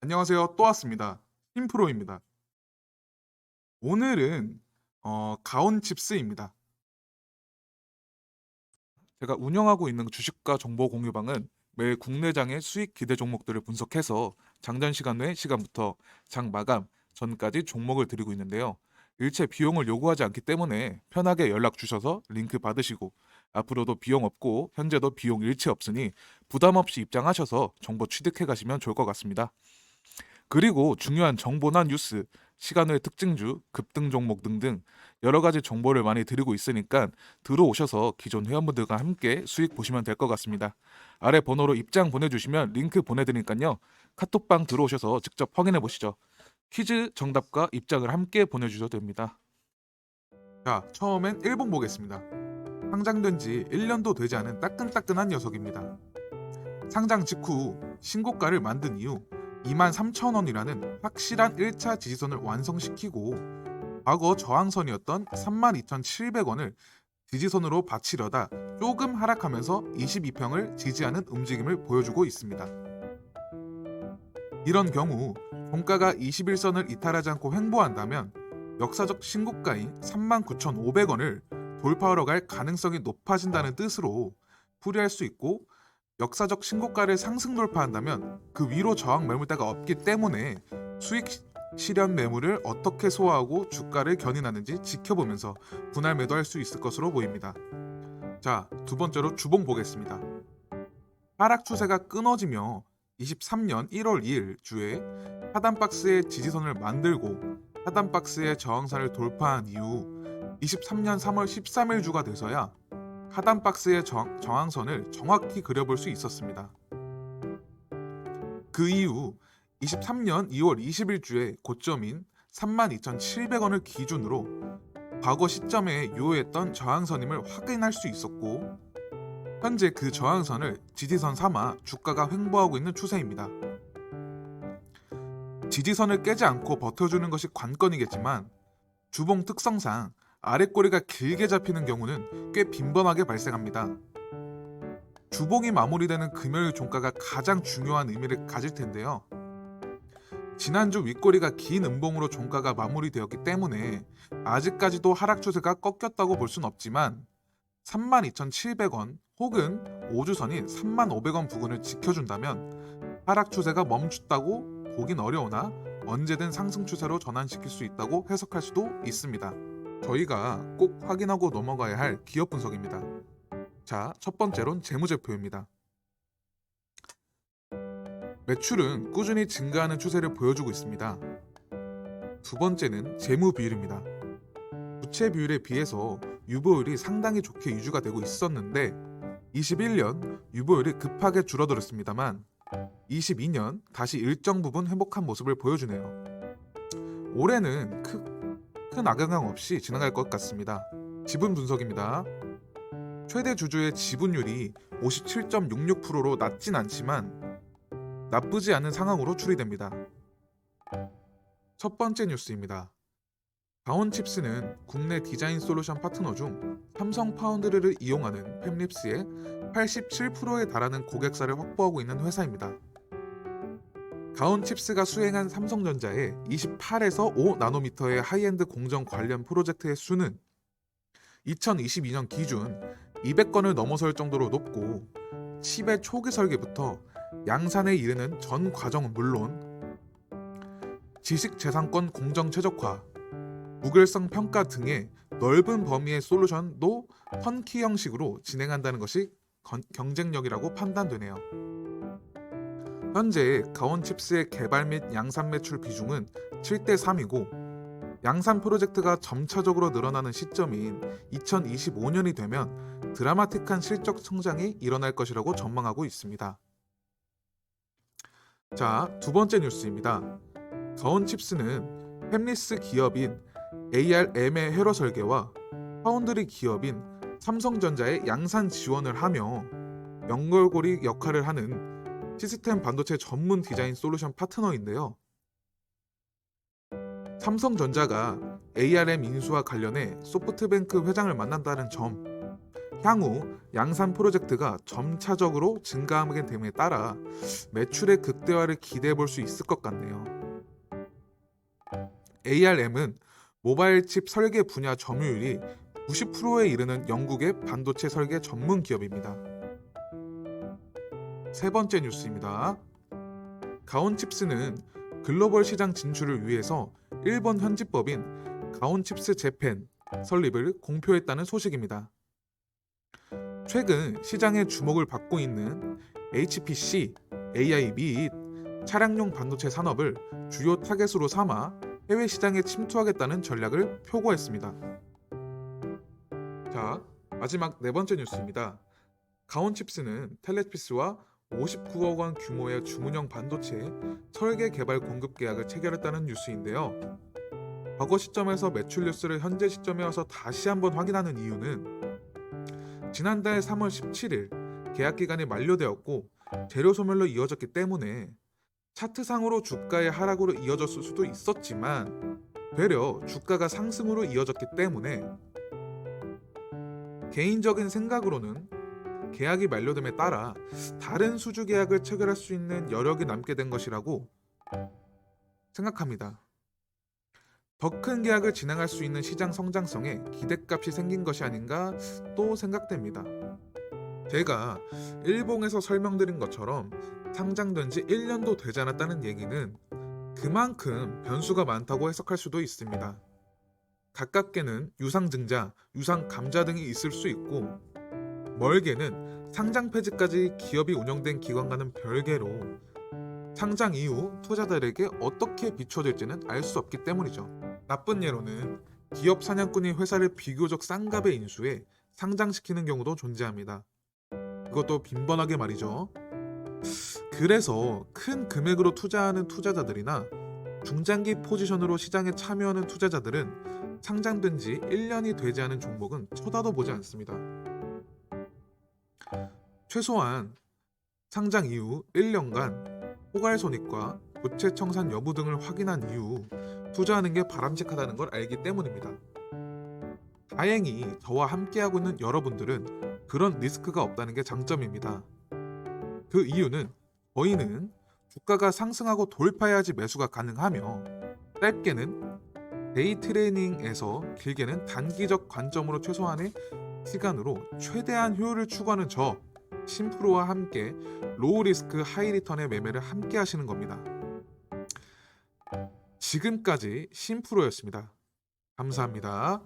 안녕하세요. 또 왔습니다. 팀프로입니다. 오늘은 가온칩스입니다. 제가 운영하고 있는 주식과 정보 공유방은 매일 국내장의 수익 기대 종목들을 분석해서 장전 시간 외 시간부터 장 마감 전까지 종목을 드리고 있는데요. 일체 비용을 요구하지 않기 때문에 편하게 연락 주셔서 링크 받으시고 앞으로도 비용 없고 현재도 비용 일체 없으니 부담 없이 입장하셔서 정보 취득해 가시면 좋을 것 같습니다. 그리고 중요한 정보나 뉴스, 시간의 특징주, 급등 종목 등등 여러 가지 정보를 많이 드리고 있으니까 들어오셔서 기존 회원분들과 함께 수익 보시면 될 것 같습니다. 아래 번호로 입장 보내주시면 링크 보내드리니까요. 카톡방 들어오셔서 직접 확인해 보시죠. 퀴즈 정답과 입장을 함께 보내주셔도 됩니다. 자, 처음엔 1번 보겠습니다. 상장된 지 1년도 되지 않은 따끈따끈한 녀석입니다. 상장 직후 신고가를 만든 이후 23,000원이라는 확실한 1차 지지선을 완성시키고 과거 저항선이었던 32,700원을 지지선으로 받치려다 조금 하락하면서 22평을 지지하는 움직임을 보여주고 있습니다. 이런 경우 종가가 21선을 이탈하지 않고 횡보한다면 역사적 신고가인 39,500원을 돌파하러 갈 가능성이 높아진다는 뜻으로 풀이할 수 있고, 역사적 신고가를 상승 돌파한다면 그 위로 저항 매물대가 없기 때문에 수익 실현 매물을 어떻게 소화하고 주가를 견인하는지 지켜보면서 분할 매도할 수 있을 것으로 보입니다. 자, 두 번째로 주봉 보겠습니다. 하락 추세가 끊어지며 23년 1월 2일 주에 하단 박스의 지지선을 만들고 하단 박스의 저항선을 돌파한 이후 23년 3월 13일 주가 돼서야 하단 박스의 저항선을 정확히 그려볼 수 있었습니다. 그 이후 23년 2월 20일 주에 고점인 32,700원을 기준으로 과거 시점에 유효했던 저항선임을 확인할 수 있었고, 현재 그 저항선을 지지선 삼아 주가가 횡보하고 있는 추세입니다. 지지선을 깨지 않고 버텨주는 것이 관건이겠지만 주봉 특성상 아랫꼬리가 길게 잡히는 경우는 꽤 빈번하게 발생합니다. 주봉이 마무리되는 금요일 종가가 가장 중요한 의미를 가질 텐데요. 지난주 윗꼬리가 긴 음봉으로 종가가 마무리되었기 때문에 아직까지도 하락 추세가 꺾였다고 볼 순 없지만 32,700원 혹은 5주선인 35,000원 부근을 지켜준다면 하락 추세가 멈췄다고 보긴 어려우나 언제든 상승 추세로 전환시킬 수 있다고 해석할 수도 있습니다. 저희가 꼭 확인하고 넘어가야 할 기업 분석입니다. 자, 첫 번째론 재무제표입니다. 매출은 꾸준히 증가하는 추세를 보여주고 있습니다. 두 번째는 재무 비율입니다. 부채 비율에 비해서 유보율이 상당히 좋게 유지가 되고 있었는데 21년 유보율이 급하게 줄어들었습니다만 22년 다시 일정 부분 회복한 모습을 보여주네요. 올해는 큰 악영향 없이 지나갈 것 같습니다. 지분 분석입니다. 최대 주주의 지분율이 57.66%로 낮진 않지만 나쁘지 않은 상황으로 추리됩니다. 첫 번째 뉴스입니다. 가온칩스는 국내 디자인 솔루션 파트너 중 삼성 파운드리를 이용하는 팹립스의 87%에 달하는 고객사를 확보하고 있는 회사입니다. 가온칩스가 수행한 삼성전자의 28에서 5나노미터의 하이엔드 공정 관련 프로젝트의 수는 2022년 기준 200건을 넘어설 정도로 높고 칩의 초기 설계부터 양산에 이르는 전 과정은 물론 지식재산권 공정 최적화, 무결성 평가 등의 넓은 범위의 솔루션도 턴키 형식으로 진행한다는 것이 경쟁력이라고 판단되네요. 현재 가온칩스의 개발 및 양산 매출 비중은 7대3이고 양산 프로젝트가 점차적으로 늘어나는 시점인 2025년이 되면 드라마틱한 실적 성장이 일어날 것이라고 전망하고 있습니다. 자, 두 번째 뉴스입니다. 가온칩스는 팹리스 기업인 ARM의 회로 설계와 파운드리 기업인 삼성전자의 양산 지원을 하며 연결고리 역할을 하는 시스템 반도체 전문 디자인 솔루션 파트너인데요. 삼성전자가 ARM 인수와 관련해 소프트뱅크 회장을 만난다는 점, 향후 양산 프로젝트가 점차적으로 증가하게 됨에 따라 매출의 극대화를 기대해 볼 수 있을 것 같네요. ARM은 모바일 칩 설계 분야 점유율이 90%에 이르는 영국의 반도체 설계 전문 기업입니다. 세 번째 뉴스입니다. 가온칩스는 글로벌 시장 진출을 위해서 일본 현지법인 가온칩스 재팬 설립을 공표했다는 소식입니다. 최근 시장의 주목을 받고 있는 HPC, AI 및 차량용 반도체 산업을 주요 타겟으로 삼아 해외 시장에 침투하겠다는 전략을 표고했습니다. 자, 마지막 네 번째 뉴스입니다. 가온칩스는 텔레피스와 59억 원 규모의 주문형 반도체 설계 개발 공급 계약을 체결했다는 뉴스인데요. 과거 시점에서 매출 뉴스를 현재 시점에 와서 다시 한번 확인하는 이유는 지난달 3월 17일 계약 기간이 만료되었고 재료 소멸로 이어졌기 때문에 차트상으로 주가의 하락으로 이어졌을 수도 있었지만 되려 주가가 상승으로 이어졌기 때문에 개인적인 생각으로는 계약이 만료됨에 따라 다른 수주 계약을 체결할 수 있는 여력이 남게 된 것이라고 생각합니다. 더 큰 계약을 진행할 수 있는 시장 성장성에 기대값이 생긴 것이 아닌가 또 생각됩니다. 제가 일봉에서 설명드린 것처럼 상장된 지 1년도 되지 않았다는 얘기는 그만큼 변수가 많다고 해석할 수도 있습니다. 가깝게는 유상증자, 유상감자 등이 있을 수 있고 멀게는 상장 폐지까지 기업이 운영된 기관과는 별개로 상장 이후 투자자들에게 어떻게 비춰질지는 알 수 없기 때문이죠. 나쁜 예로는 기업 사냥꾼이 회사를 비교적 싼 값에 인수해 상장시키는 경우도 존재합니다. 그것도 빈번하게 말이죠. 그래서 큰 금액으로 투자하는 투자자들이나 중장기 포지션으로 시장에 참여하는 투자자들은 상장된 지 1년이 되지 않은 종목은 쳐다도 보지 않습니다. 최소한 상장 이후 1년간 포괄손익과 부채 청산 여부 등을 확인한 이후 투자하는 게 바람직하다는 걸 알기 때문입니다. 다행히 저와 함께하고 있는 여러분들은 그런 리스크가 없다는 게 장점입니다. 그 이유는 저희는 주가가 상승하고 돌파해야지 매수가 가능하며 짧게는 데이 트레이닝에서 길게는 단기적 관점으로 최소한의 시간으로 최대한 효율을 추구하는 저 심프로와 함께 로우 리스크 하이 리턴의 매매를 함께 하시는 겁니다. 지금까지 심프로였습니다. 감사합니다.